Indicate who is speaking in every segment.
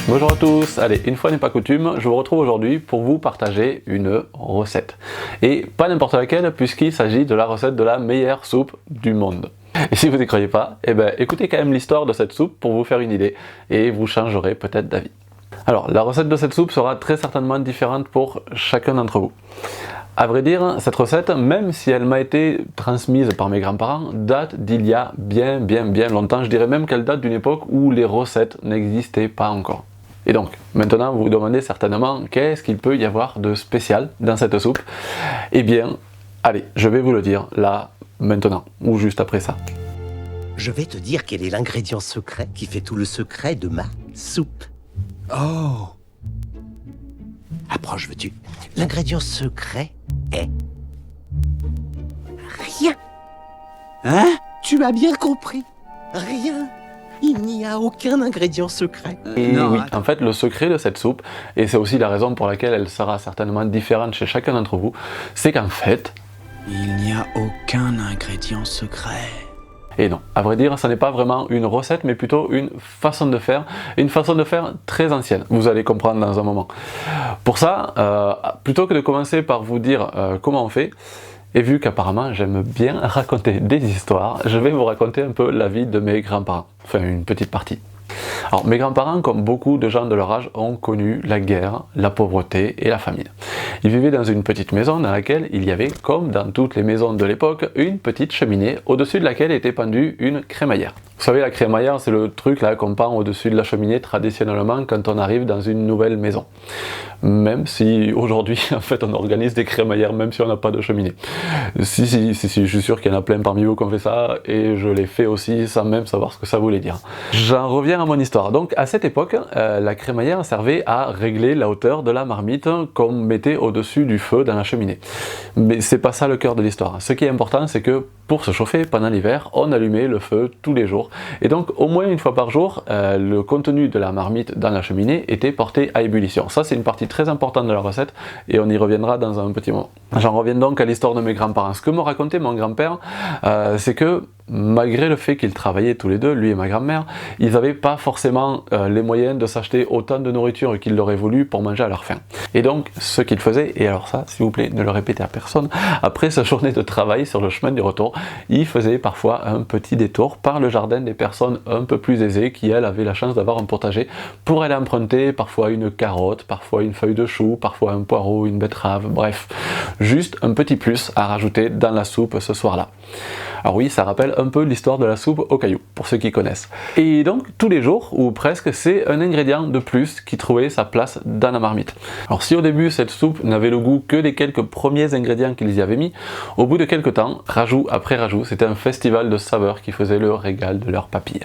Speaker 1: Bonjour à tous, allez, une fois n'est pas coutume, je vous retrouve aujourd'hui pour vous partager une recette. Et pas n'importe laquelle, puisqu'il s'agit de la recette de la meilleure soupe du monde. Et si vous n'y croyez pas, eh ben, écoutez quand même l'histoire de cette soupe pour vous faire une idée, et vous changerez peut-être d'avis. Alors, la recette de cette soupe sera très certainement différente pour chacun d'entre vous. À vrai dire, cette recette, même si elle m'a été transmise par mes grands-parents, date d'il y a bien longtemps. Je dirais même qu'elle date d'une époque où les recettes n'existaient pas encore. Et donc, maintenant vous vous demandez certainement qu'est-ce qu'il peut y avoir de spécial dans cette soupe. Eh bien, allez, je vais vous le dire là, maintenant, ou juste après ça.
Speaker 2: Je vais te dire quel est l'ingrédient secret qui fait tout le secret de ma soupe.
Speaker 3: Oh!
Speaker 2: Approche, veux-tu? L'ingrédient secret est... rien.
Speaker 3: Hein?
Speaker 2: Tu as bien compris. Rien. Il n'y a aucun ingrédient secret.
Speaker 1: Et
Speaker 3: Non,
Speaker 1: oui,
Speaker 3: attends.
Speaker 1: en fait, le secret de cette soupe, et c'est aussi la raison pour laquelle elle sera certainement différente chez chacun d'entre vous, c'est qu'en fait...
Speaker 3: Il n'y a aucun ingrédient secret.
Speaker 1: Et non, à vrai dire, ce n'est pas vraiment une recette, mais plutôt une façon de faire très ancienne. Vous allez comprendre dans un moment. Pour ça, plutôt que de commencer par vous dire comment on fait, et vu qu'apparemment j'aime bien raconter des histoires, je vais vous raconter un peu la vie de mes grands-parents, enfin une petite partie. Alors mes grands-parents, comme beaucoup de gens de leur âge, ont connu la guerre, la pauvreté et la famine. Ils vivaient dans une petite maison dans laquelle il y avait, comme dans toutes les maisons de l'époque, une petite cheminée au-dessus de laquelle était pendue une crémaillère. Vous savez, la crémaillère, c'est le truc là qu'on pend au-dessus de la cheminée traditionnellement quand on arrive dans une nouvelle maison. Même si aujourd'hui, en fait, on organise des crémaillères même si on n'a pas de cheminée. Si, je suis sûr qu'il y en a plein parmi vous qui ont fait ça, et je l'ai fait aussi sans même savoir ce que ça voulait dire. J'en reviens à mon histoire. Donc, à cette époque, la crémaillère servait à régler la hauteur de la marmite qu'on mettait au-dessus du feu dans la cheminée. Mais c'est pas ça le cœur de l'histoire. Ce qui est important, c'est que pour se chauffer pendant l'hiver, on allumait le feu tous les jours. Et donc, au moins une fois par jour, le contenu de la marmite dans la cheminée était porté à ébullition. Ça, c'est une partie très importante de la recette, et on y reviendra dans un petit moment. J'en reviens donc à l'histoire de mes grands-parents. Ce que me racontait mon grand-père, c'est que malgré le fait qu'ils travaillaient tous les deux, lui et ma grand-mère, ils n'avaient pas forcément les moyens de s'acheter autant de nourriture qu'il aurait voulu pour manger à leur faim. Et donc, ce qu'ils faisaient, et alors ça, s'il vous plaît, ne le répétez à personne, après sa journée de travail sur le chemin du retour, ils faisaient parfois un petit détour par le jardin des personnes un peu plus aisées qui, elles, avaient la chance d'avoir un potager pour aller emprunter parfois une carotte, parfois une feuille de chou, parfois un poireau, une betterave, bref, juste un petit plus à rajouter dans la soupe ce soir-là. Alors oui, ça rappelle un peu l'histoire de la soupe aux cailloux, pour ceux qui connaissent. Et donc, tous les jours, ou presque, c'est un ingrédient de plus qui trouvait sa place dans la marmite. Alors si au début, cette soupe n'avait le goût que des quelques premiers ingrédients qu'ils y avaient mis, au bout de quelques temps, rajout après rajout, c'était un festival de saveurs qui faisait le régal de leurs papilles.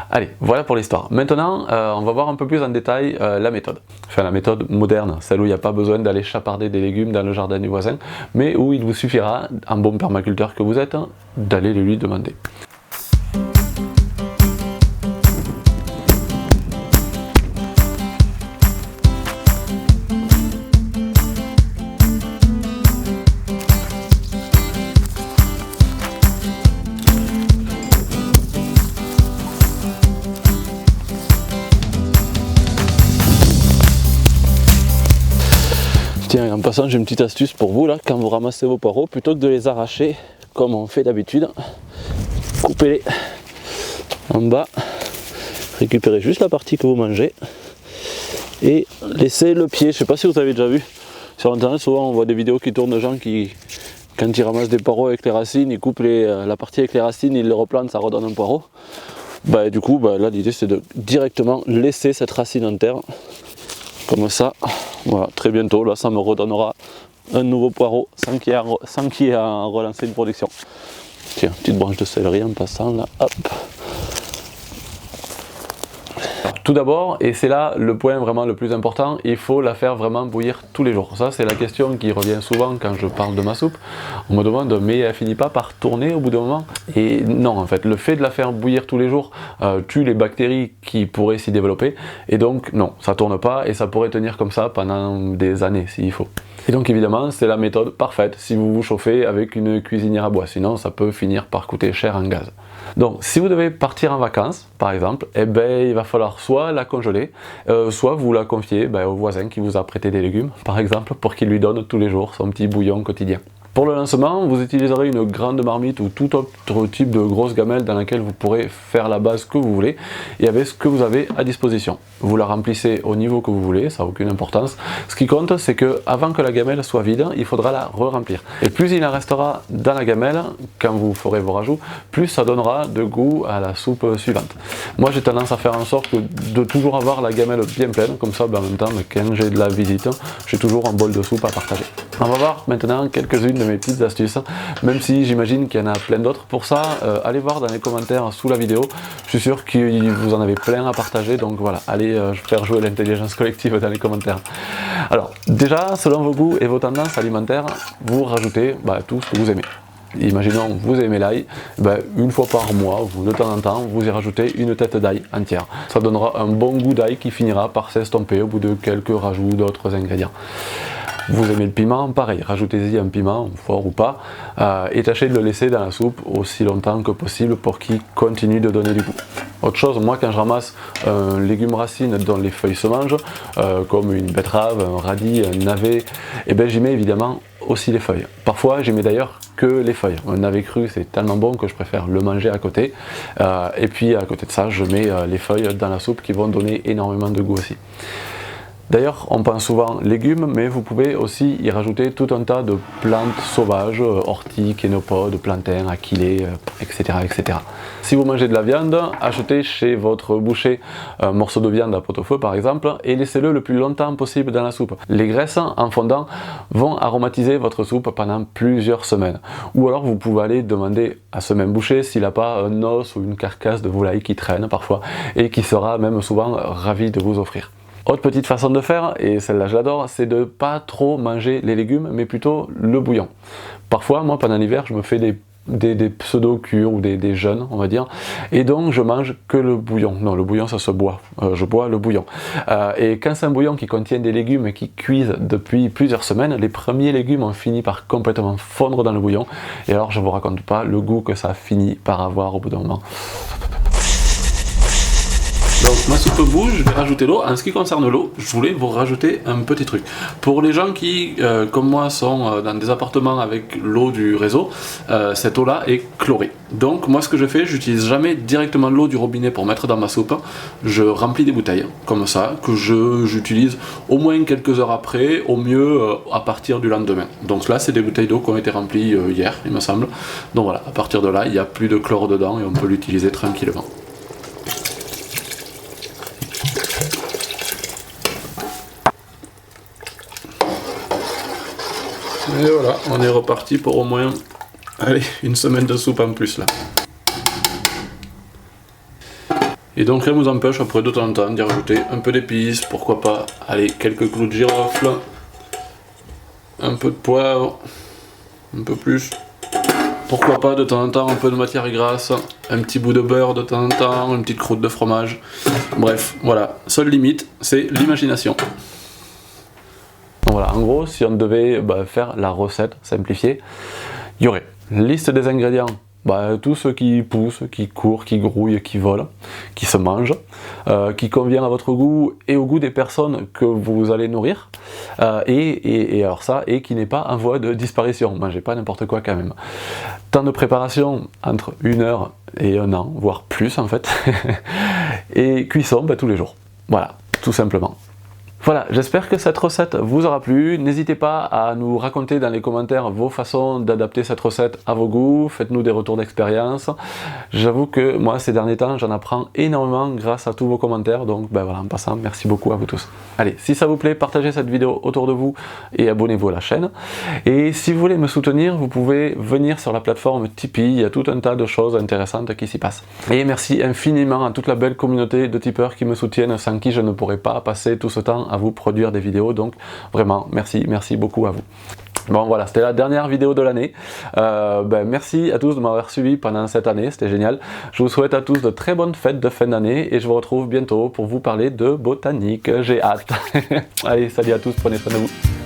Speaker 1: Allez, voilà pour l'histoire. Maintenant, on va voir un peu plus en détail la méthode. Enfin, la méthode moderne, celle où il n'y a pas besoin d'aller chaparder des légumes dans le jardin du voisin, mais où il vous suffira, en bon permaculteur que vous êtes, d'aller les lui demander. Tiens, en passant, j'ai une petite astuce pour vous là, quand vous ramassez vos poireaux, plutôt que de les arracher comme on fait d'habitude, coupez-les en bas, récupérez juste la partie que vous mangez et laissez le pied. Je sais pas si vous avez déjà vu sur internet, souvent on voit des vidéos qui tournent de gens qui, quand ils ramassent des poireaux avec les racines, ils coupent la partie avec les racines, ils les replantent, ça redonne un poireau. Du coup, là l'idée c'est de directement laisser cette racine en terre, comme ça. Voilà, très bientôt, là ça me redonnera un nouveau poireau sans qu'il y ait à relancer une production. Tiens, petite branche de céleri en passant là, hop. Tout d'abord, et c'est là le point vraiment le plus important, il faut la faire vraiment bouillir tous les jours. Ça c'est la question qui revient souvent quand je parle de ma soupe. On me demande mais elle finit pas par tourner au bout d'un moment? Et non, en fait, le fait de la faire bouillir tous les jours tue les bactéries qui pourraient s'y développer, et donc non, ça tourne pas et ça pourrait tenir comme ça pendant des années s'il faut. Et donc évidemment c'est la méthode parfaite si vous vous chauffez avec une cuisinière à bois, sinon ça peut finir par coûter cher en gaz. Donc si vous devez partir en vacances, par exemple, eh ben, il va falloir soit la congeler, soit vous la confier au voisin qui vous a prêté des légumes, par exemple, pour qu'il lui donne tous les jours son petit bouillon quotidien. Pour le lancement, vous utiliserez une grande marmite ou tout autre type de grosse gamelle dans laquelle vous pourrez faire la base que vous voulez et avec ce que vous avez à disposition. Vous la remplissez au niveau que vous voulez, ça n'a aucune importance. Ce qui compte, c'est que avant que la gamelle soit vide, il faudra la re-remplir. Et plus il en restera dans la gamelle, quand vous ferez vos rajouts, plus ça donnera de goût à la soupe suivante. Moi, j'ai tendance à faire en sorte de toujours avoir la gamelle bien pleine, comme ça, en même temps, quand j'ai de la visite, j'ai toujours un bol de soupe à partager. On va voir maintenant quelques-unes de mes petites astuces, même si j'imagine qu'il y en a plein d'autres. Pour ça, allez voir dans les commentaires sous la vidéo, je suis sûr que vous en avez plein à partager, donc voilà, allez faire jouer l'intelligence collective dans les commentaires. Alors déjà, selon vos goûts et vos tendances alimentaires, vous rajoutez tout ce que vous aimez. Imaginons vous aimez l'ail, une fois par mois ou de temps en temps vous y rajoutez une tête d'ail entière. Ça donnera un bon goût d'ail qui finira par s'estomper au bout de quelques rajouts d'autres ingrédients. Vous aimez le piment, pareil, rajoutez-y un piment, fort ou pas, et tâchez de le laisser dans la soupe aussi longtemps que possible pour qu'il continue de donner du goût. Autre chose, moi quand je ramasse un légume racine dont les feuilles se mangent, comme une betterave, un radis, un navet, j'y mets évidemment aussi les feuilles. Parfois j'y mets d'ailleurs que les feuilles. Un navet cru c'est tellement bon que je préfère le manger à côté, et puis à côté de ça je mets les feuilles dans la soupe qui vont donner énormément de goût aussi. D'ailleurs, on pense souvent légumes, mais vous pouvez aussi y rajouter tout un tas de plantes sauvages, orties, kénopodes, plantains, achillées, etc., etc. Si vous mangez de la viande, achetez chez votre boucher un morceau de viande à pot-au-feu par exemple, et laissez-le le plus longtemps possible dans la soupe. Les graisses, en fondant, vont aromatiser votre soupe pendant plusieurs semaines. Ou alors vous pouvez aller demander à ce même boucher s'il n'a pas un os ou une carcasse de volaille qui traîne parfois, et qui sera même souvent ravi de vous offrir. Autre petite façon de faire, et celle-là je l'adore, c'est de pas trop manger les légumes, mais plutôt le bouillon. Parfois, moi pendant l'hiver, je me fais des pseudo-cures ou des jeûnes, on va dire, et donc je mange que le bouillon. Non, le bouillon ça se boit, je bois le bouillon. Et quand c'est un bouillon qui contient des légumes et qui cuisent depuis plusieurs semaines, les premiers légumes ont fini par complètement fondre dans le bouillon, et alors je vous raconte pas le goût que ça finit par avoir au bout d'un moment. Donc ma soupe bout, je vais rajouter l'eau. En ce qui concerne l'eau, je voulais vous rajouter un petit truc. Pour les gens qui, comme moi, sont dans des appartements avec l'eau du réseau, cette eau-là est chlorée. Donc moi ce que je fais, j'utilise jamais directement l'eau du robinet pour mettre dans ma soupe. Je remplis des bouteilles, comme ça, que j'utilise au moins quelques heures après, au mieux à partir du lendemain. Donc là, c'est des bouteilles d'eau qui ont été remplies hier, il me semble. Donc voilà, à partir de là, il n'y a plus de chlore dedans et on peut l'utiliser tranquillement. Et voilà, on est reparti pour au moins une semaine de soupe en plus là. Et donc rien ne vous empêche après de temps en temps d'y rajouter un peu d'épices, pourquoi pas, quelques clous de girofle, un peu de poivre, un peu plus. Pourquoi pas de temps en temps un peu de matière grasse, un petit bout de beurre de temps en temps, une petite croûte de fromage. Bref, voilà, seule limite, c'est l'imagination. Voilà, en gros, si on devait faire la recette simplifiée, il y aurait liste des ingrédients, tout ce qui pousse, qui court, qui grouille, qui vole, qui se mange, qui convient à votre goût et au goût des personnes que vous allez nourrir, et qui n'est pas en voie de disparition. Mangez pas n'importe quoi quand même. Temps de préparation entre 1 heure et 1 an, voire plus en fait, et cuisson tous les jours. Voilà, tout simplement. Voilà, j'espère que cette recette vous aura plu. N'hésitez pas à nous raconter dans les commentaires vos façons d'adapter cette recette à vos goûts. Faites-nous des retours d'expérience. J'avoue que moi, ces derniers temps, j'en apprends énormément grâce à tous vos commentaires. Donc voilà, en passant, merci beaucoup à vous tous. Allez, si ça vous plaît, partagez cette vidéo autour de vous et abonnez-vous à la chaîne. Et si vous voulez me soutenir, vous pouvez venir sur la plateforme Tipeee. Il y a tout un tas de choses intéressantes qui s'y passent. Et merci infiniment à toute la belle communauté de tipeurs qui me soutiennent, sans qui je ne pourrais pas passer tout ce temps à vous produire des vidéos, donc vraiment merci beaucoup à vous. Bon voilà, c'était la dernière vidéo de l'année. Merci à tous de m'avoir suivi pendant cette année, c'était génial. Je vous souhaite à tous de très bonnes fêtes de fin d'année et je vous retrouve bientôt pour vous parler de botanique. J'ai hâte. Allez, salut à tous, prenez soin de vous.